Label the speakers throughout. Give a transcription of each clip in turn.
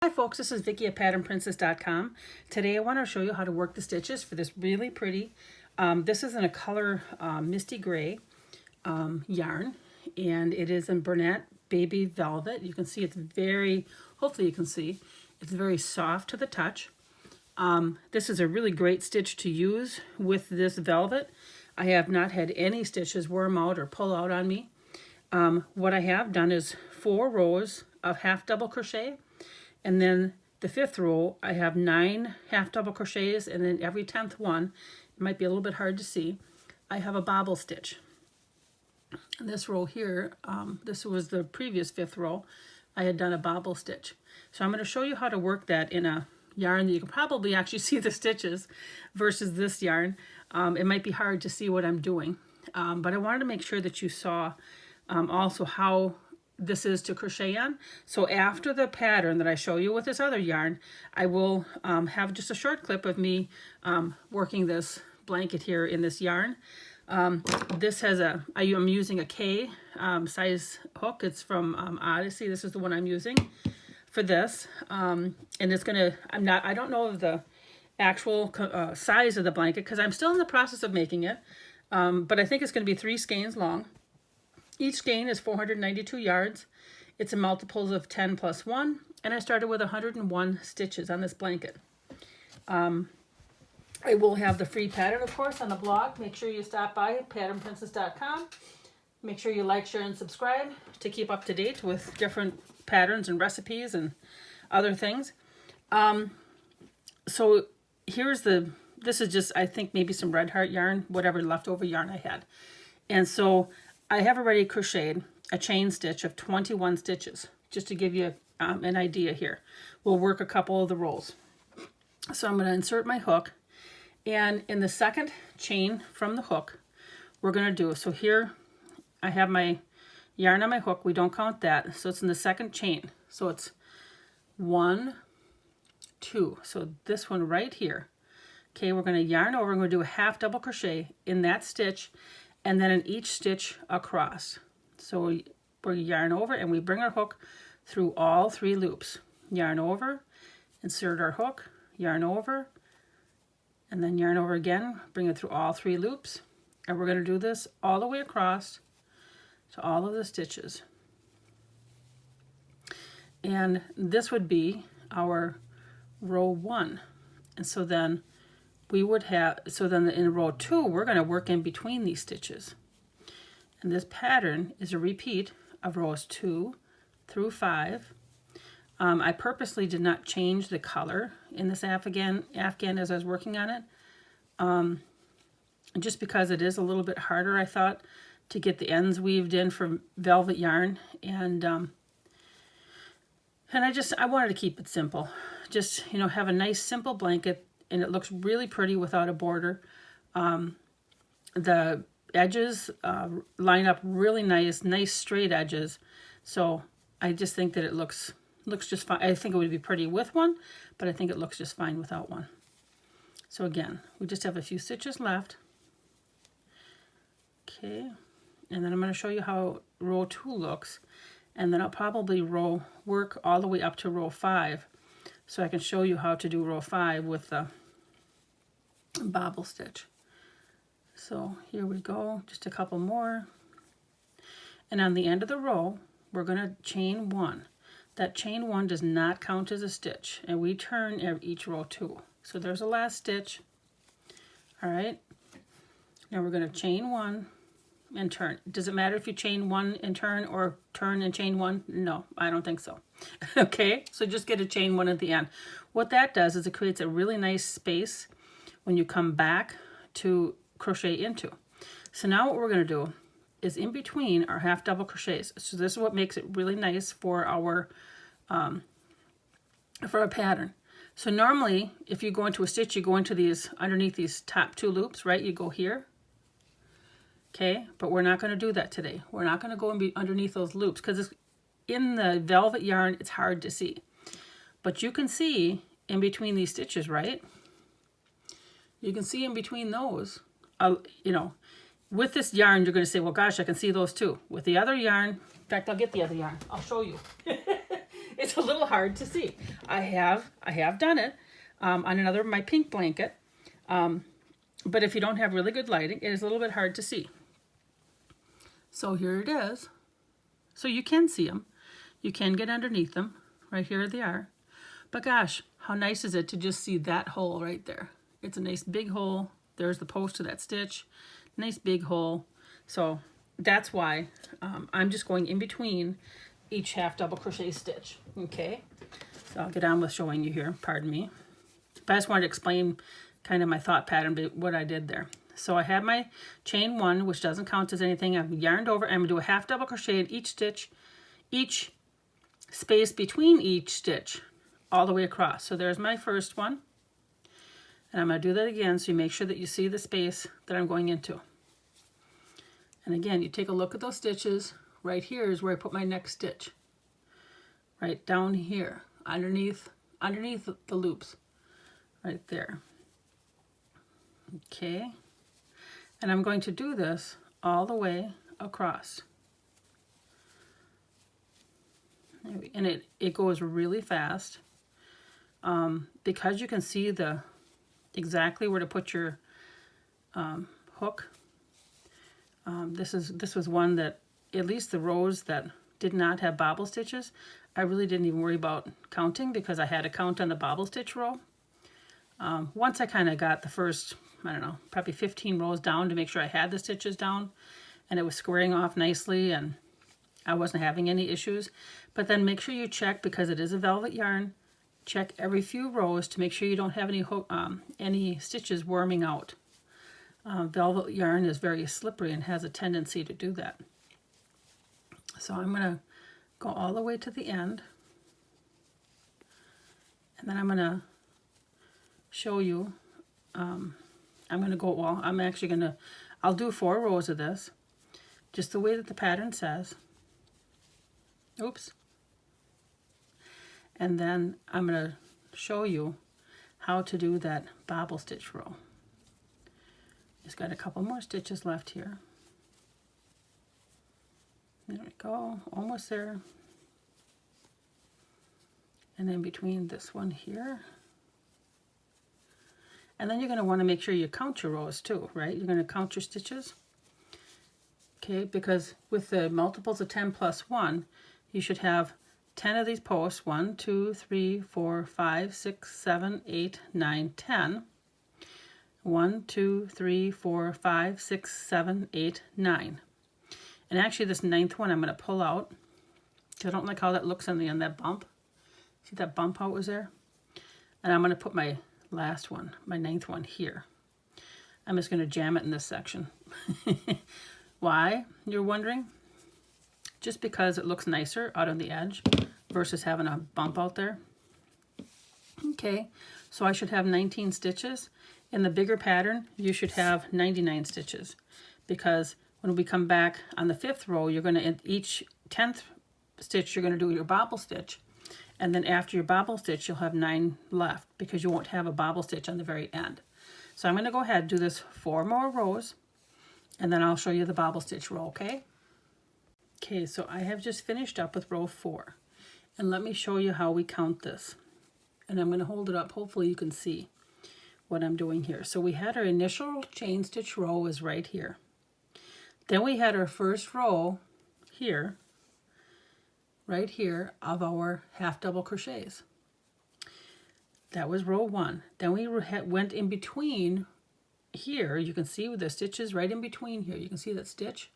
Speaker 1: Hi folks, this is Vicky at patternprincess.com. Today I want to show you how to work the stitches for this really pretty, this is in a color misty gray yarn, and it is in Bernat Baby Velvet. You can see it's very, hopefully you can see, it's very soft to the touch. This is a really great stitch to use with this velvet. I have not had any stitches worm out or pull out on me. What I have done is 4 rows of half double crochet. And then the 5th row, I have 9 half double crochets, and then every 10th one, it might be a little bit hard to see, I have a bobble stitch. And this row here, this was the previous 5th row, I had done a bobble stitch. So I'm going to show you how to work that in a yarn that you can probably actually see the stitches versus this yarn. It might be hard to see what I'm doing, but I wanted to make sure that you saw also how this is to crochet on. So after the pattern that I show you with this other yarn, I will have just a short clip of me working this blanket here in this yarn. This has I'm using a K size hook. It's from Odyssey. This is the one I'm using for this. And it's gonna, I don't know of the actual size of the blanket because I'm still in the process of making it. But I think it's gonna be 3 skeins long. Each skein is 492 yards. It's in multiples of 10 plus 1, and I started with 101 stitches on this blanket. I will have the free pattern, of course, on the blog. Make sure you stop by patternprincess.com. Make sure you like, share, and subscribe to keep up to date with different patterns and recipes and other things. So here's this is just, I think, maybe some red heart yarn, whatever leftover yarn I had. And so I have already crocheted a chain stitch of 21 stitches, just to give you an idea here. We'll work a couple of the rows. So I'm going to insert my hook, and in the second chain from the hook, we're going to do, so here I have my yarn on my hook. We don't count that, so it's in the second chain. So it's 1, 2. So this one right here. Okay, we're going to yarn over. We're going to do a half double crochet in that stitch, and then in each stitch across. So we yarn over and we bring our hook through all 3 loops. Yarn over, insert our hook, yarn over, and then yarn over again, bring it through all 3 loops. And we're going to do this all the way across to all of the stitches. And this would be our row 1. And so then we would have, so then in row 2, we're going to work in between these stitches. And this pattern is a repeat of rows 2 through 5. I purposely did not change the color in this Afghan as I was working on it. Just because it is a little bit harder, I thought, to get the ends weaved in from velvet yarn. And I wanted to keep it simple. Just, you know, have a nice simple blanket, and it looks really pretty without a border. The edges line up really nice straight edges. So I just think that it looks just fine. I think it would be pretty with one, but I think it looks just fine without one. So again, we just have a few stitches left. Okay, and then I'm going to show you how row 2 looks, and then I'll probably work all the way up to row 5. So I can show you how to do row 5 with the bobble stitch. So here we go, just a couple more. And on the end of the row, we're going to chain 1. That chain 1 does not count as a stitch, and we turn each row 2. So there's the last stitch. All right. Now we're going to chain 1 and turn. Does it matter if you chain 1 and turn, or turn and chain 1? No, I don't think so. Okay, so just get a chain 1 at the end. What that does is it creates a really nice space when you come back to crochet into. So now what we're going to do is in between our half double crochets. So this is what makes it really nice for our pattern. So normally if you go into a stitch, you go into these underneath these top 2 loops, right? You go here. Okay, but we're not going to do that today. We're not going to go and be underneath those loops because in the velvet yarn it's hard to see. But you can see in between these stitches, right? You can see in between those, you know, with this yarn, you're going to say, well, gosh, I can see those too. With the other yarn, in fact, I'll get the other yarn. I'll show you. it's a little hard to see. I have done it on another my pink blanket, but if you don't have really good lighting, it is a little bit hard to see. So here it is. So you can see them. You can get underneath them. Right here they are. But gosh, how nice is it to just see that hole right there? It's a nice big hole. There's the post to that stitch. Nice big hole. So that's why I'm just going in between each half double crochet stitch. Okay, so I'll get on with showing you here. Pardon me. But I just wanted to explain kind of my thought pattern, what I did there. So I have my chain 1, which doesn't count as anything. I've yarned over. I'm going to do a half double crochet in each stitch, each space between each stitch, all the way across. So there's my first one. And I'm going to do that again so you make sure that you see the space that I'm going into. And again, you take a look at those stitches. Right here is where I put my next stitch. Right down here, underneath the loops. Right there. Okay. And I'm going to do this all the way across. And it goes really fast. Because you can see exactly where to put your hook. This was one that, at least the rows that did not have bobble stitches, I really didn't even worry about counting because I had a count on the bobble stitch row. Once I kind of got the first, I don't know, probably 15 rows down to make sure I had the stitches down and it was squaring off nicely and I wasn't having any issues. But then make sure you check, because it is a velvet yarn, check every few rows to make sure you don't have any stitches worming out. Velvet yarn is very slippery and has a tendency to do that. So I'm going to go all the way to the end, and then I'm going to show you, I'm going to go, well, I'll do 4 rows of this, just the way that the pattern says. Oops. And then I'm going to show you how to do that bobble stitch row. It's got a couple more stitches left here. There we go, almost there. And then between this one here. And then you're going to want to make sure you count your rows too, right? You're going to count your stitches. Okay, because with the multiples of 10 plus 1, you should have 10 of these posts. 1, 2, 3, 4, 5, 6, 7, 8, 9, 10. 1, 2, 3, 4, 5, 6, 7, 8, 9. And actually this 9th one I'm going to pull out, because I don't like how that looks on the end, that bump. See that bump how it was there? And I'm going to put my last one, my 9th one here. I'm just going to jam it in this section. Why, you're wondering? Just because it looks nicer out on the edge versus having a bump out there. Okay, so I should have 19 stitches. In the bigger pattern, you should have 99 stitches, because when we come back on the 5th row, you're going to, in each 10th stitch, you're going to do your bobble stitch. And then after your bobble stitch, you'll have 9 left, because you won't have a bobble stitch on the very end. So I'm going to go ahead and do this 4 more rows, and then I'll show you the bobble stitch row, okay? Okay, so I have just finished up with row 4. And let me show you how we count this. And I'm going to hold it up. Hopefully you can see what I'm doing here. So we had our initial chain stitch row is right here. Then we had our first row here, right here, of our half double crochets. That was row 1. Then we went in between here. You can see with the stitches right in between here. You can see that stitch.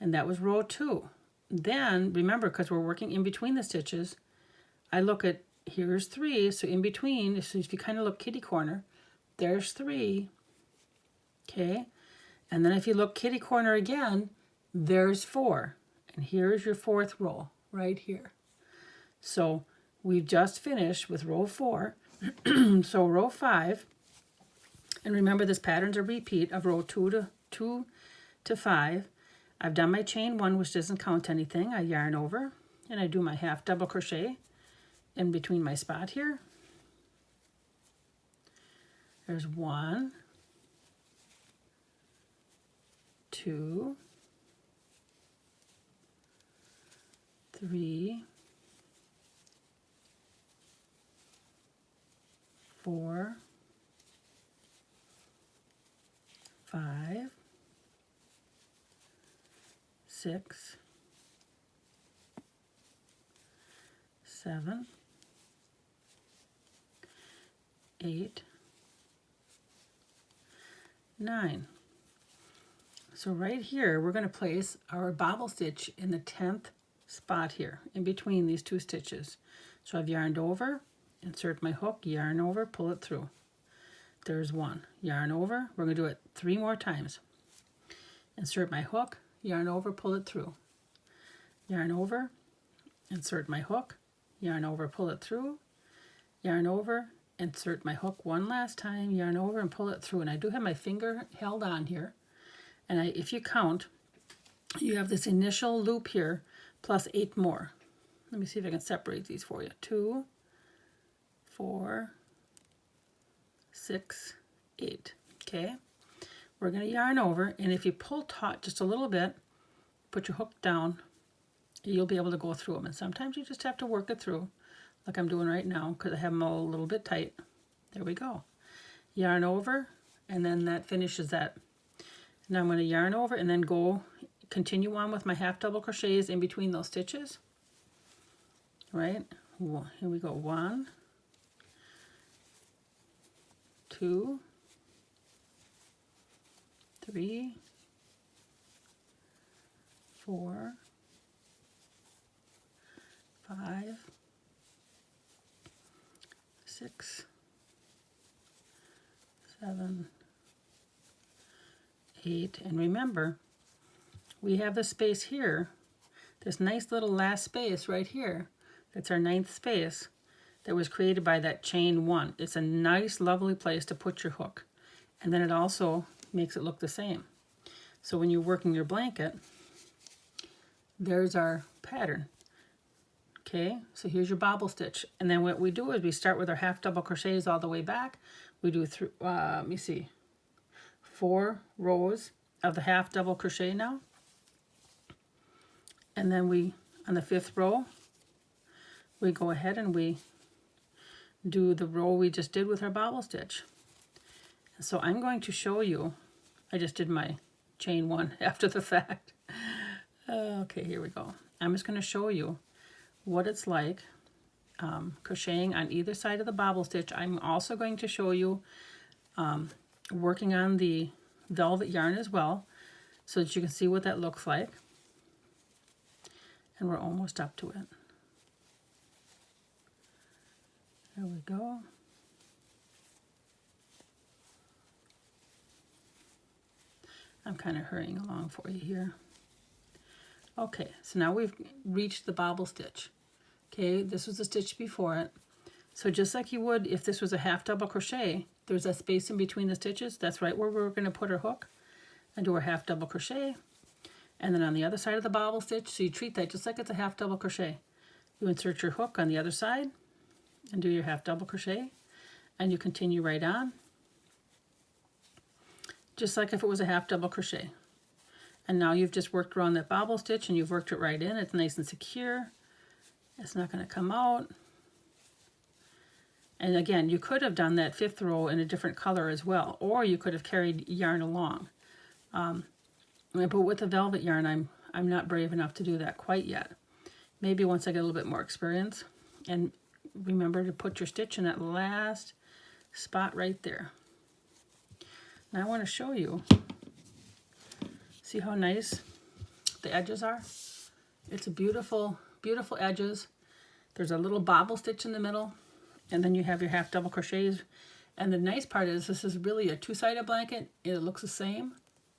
Speaker 1: And that was row 2. Then, remember, because we're working in between the stitches, I look at, here's 3, so in between, so if you kind of look kitty corner, there's 3, okay? And then if you look kitty corner again, there's 4. And here's your 4th row, right here. So we've just finished with row 4. So row 5, and remember this pattern's a repeat of row 2 to 5. I've done my chain 1, which doesn't count anything. I yarn over, and I do my half double crochet in between my spot here. There's 1, 2, 3, 4, 5, 6, 7, 8, 9. So right here, we're going to place our bobble stitch in the 10th spot here, in between these two stitches. So I've yarned over, insert my hook, yarn over, pull it through. There's one. Yarn over. We're going to do it 3 more times. Insert my hook, yarn over, pull it through. Yarn over, insert my hook, yarn over, pull it through. Yarn over, insert my hook one last time, yarn over and pull it through. And I do have my finger held on here. And if you count, you have this initial loop here plus 8 more. Let me see if I can separate these for you. 2, 4, 6, 8. Okay, we're going to yarn over, and if you pull taut just a little bit, put your hook down, you'll be able to go through them. And sometimes you just have to work it through, like I'm doing right now, because I have them all a little bit tight. There we go. Yarn over, and then that finishes that. Now I'm going to yarn over and then continue on with my half double crochets in between those stitches. Right? Here we go. 1, 2, 3, 4, 5, 6, 7, 8, and remember, we have the space here, this nice little last space right here, that's our 9th space that was created by that chain 1. It's a nice, lovely place to put your hook, and then it also makes it look the same. So when you're working your blanket, there's our pattern. Okay, so here's your bobble stitch, and then what we do is we start with our half double crochets all the way back. We do let me see, 4 rows of the half double crochet now, and then we, on the 5th row, we go ahead and we do the row we just did with our bobble stitch. So I'm going to show you, I just did my chain 1 after the fact. Okay, here we go. I'm just going to show you what it's like crocheting on either side of the bobble stitch. I'm also going to show you working on the velvet yarn as well, so that you can see what that looks like. And we're almost up to it. There we go. I'm kind of hurrying along for you here. Okay, so now we've reached the bobble stitch. Okay, this was the stitch before it. So just like you would if this was a half double crochet, there's that space in between the stitches. That's right where we're going to put our hook and do our half double crochet. And then on the other side of the bobble stitch, so you treat that just like it's a half double crochet. You insert your hook on the other side and do your half double crochet, and you continue right on, just like if it was a half double crochet. And now you've just worked around that bobble stitch and you've worked it right in. It's nice and secure. It's not going to come out. And again, you could have done that 5th row in a different color as well, or you could have carried yarn along. But with the velvet yarn, I'm not brave enough to do that quite yet. Maybe once I get a little bit more experience. And remember to put your stitch in that last spot right there. Now I want to show you, see how nice the edges are? It's a beautiful, beautiful edges. There's a little bobble stitch in the middle, and then you have your half double crochets. And the nice part is this is really a 2-sided blanket. It looks the same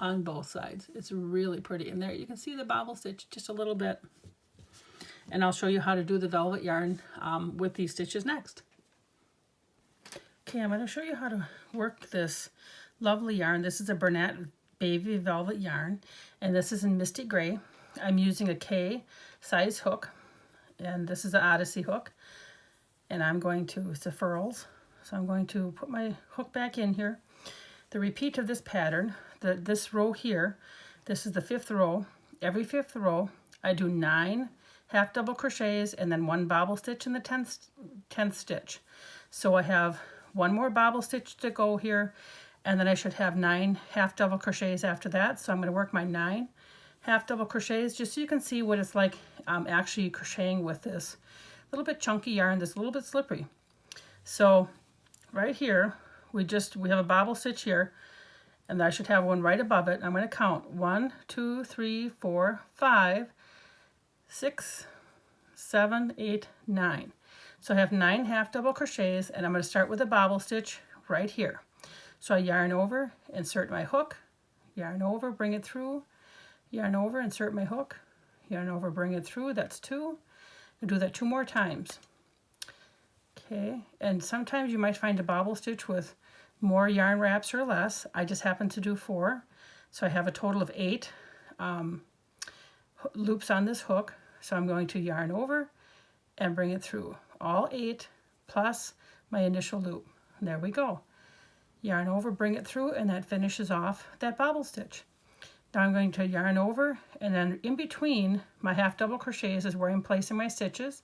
Speaker 1: on both sides. It's really pretty. And there you can see the bobble stitch just a little bit. And I'll show you how to do the velvet yarn with these stitches next. Okay, I'm going to show you how to work this lovely yarn. This is a Bernat Baby Velvet yarn, and this is in Misty Gray. I'm using a K size hook, and this is the Odyssey hook. And I'm going to, it's a furls, so I'm going to put my hook back in here. The repeat of this pattern, this row here, this is the 5th row. Every 5th row, I do 9 half double crochets and then 1 bobble stitch in the 10th stitch. So I have one more bobble stitch to go here, and then I should have 9 half double crochets after that. So I'm going to work my 9 half double crochets just so you can see what it's like actually crocheting with this little bit chunky yarn that's a little bit slippery. So right here, we have a bobble stitch here, and I should have one right above it. I'm going to count 1, 2, 3, 4, 5, 6, 7, 8, 9. So I have 9 half double crochets, and I'm going to start with a bobble stitch right here. So I yarn over, insert my hook, yarn over, bring it through, yarn over, insert my hook, yarn over, bring it through. That's 2. I'll do that 2 more times. Okay, and sometimes you might find a bobble stitch with more yarn wraps or less. I just happen to do 4. So I have a total of 8 loops on this hook. So I'm going to yarn over and bring it through. All 8 plus my initial loop. And there we go. Yarn over, bring it through, and that finishes off that bobble stitch. Now I'm going to yarn over, and then in between my half double crochets is where I'm placing my stitches.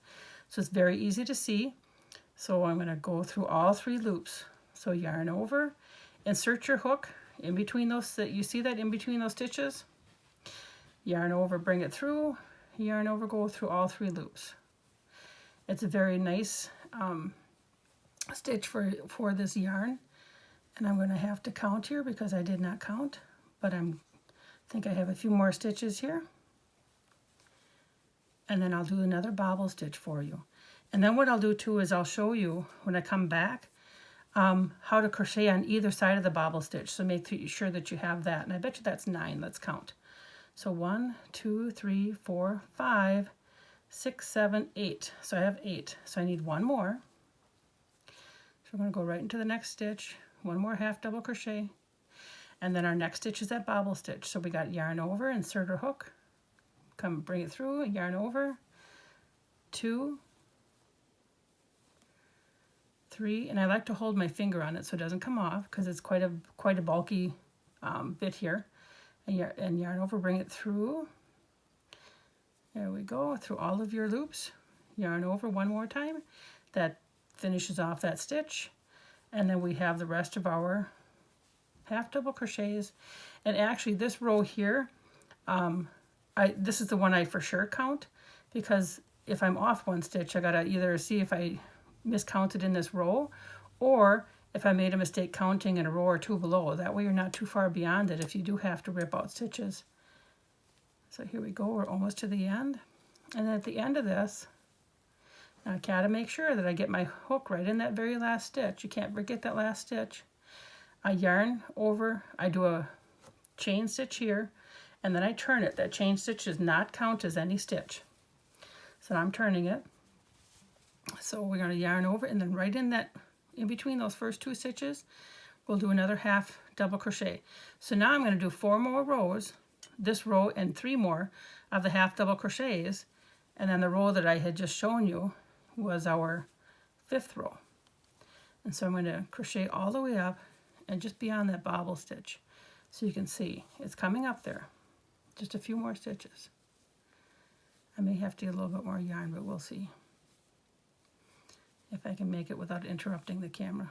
Speaker 1: So it's very easy to see. So I'm going to go through all 3 loops. So yarn over, insert your hook in between those, you see that in between those stitches? Yarn over, bring it through, yarn over, go through all 3 loops. It's a very nice stitch for this yarn. And I'm going to have to count here because I did not count, but I think I have a few more stitches here. And then I'll do another bobble stitch for you. And then what I'll do too is I'll show you when I come back how to crochet on either side of the bobble stitch. So make sure that you have that. And I bet you that's 9. Let's count. So 1, 2, 3, 4, 5, 6, 7, 8. So I have 8. So I need 1 more. So we're going to go right into the next stitch. 1 more half double crochet. And then our next stitch is that bobble stitch. So we got yarn over, insert our hook, come bring it through, yarn over, 2, 3, and I like to hold my finger on it so it doesn't come off because it's quite a bulky bit here. And yarn over, bring it through. There we go, through all of your loops. Yarn over 1 more time. That finishes off that stitch. And then we have the rest of our half double crochets. And actually this row here, this is the one I for sure count, because if I'm off 1 stitch, I gotta either see if I miscounted in this row or if I made a mistake counting in a row or 2 below. That way you're not too far beyond it if you do have to rip out stitches. So here we go, we're almost to the end. And then at the end of this, now I gotta make sure that I get my hook right in that very last stitch. You can't forget that last stitch. I yarn over, I do a chain stitch here, and then I turn it. That chain stitch does not count as any stitch. So I'm turning it. So we're going to yarn over, and then right in between those first 2 stitches, we'll do another half double crochet. So now I'm going to do 4 more rows, this row and 3 more of the half double crochets, and then the row that I had just shown you was our 5th row. And so I'm going to crochet all the way up and just beyond that bobble stitch, so you can see it's coming up there. Just a few more stitches. I may have to get a little bit more yarn, but we'll see if I can make it without interrupting the camera.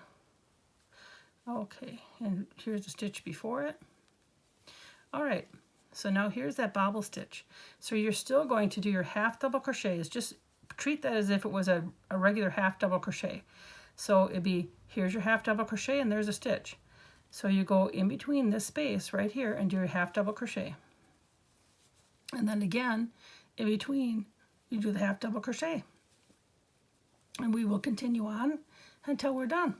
Speaker 1: Okay, and here's the stitch before it. All right, so now here's that bobble stitch. So you're still going to do your half double crochets. Just treat that as if it was a regular half double crochet. So it'd be, here's your half double crochet and there's a stitch. So you go in between this space right here and do your half double crochet. And then again, in between, you do the half double crochet. And we will continue on until we're done.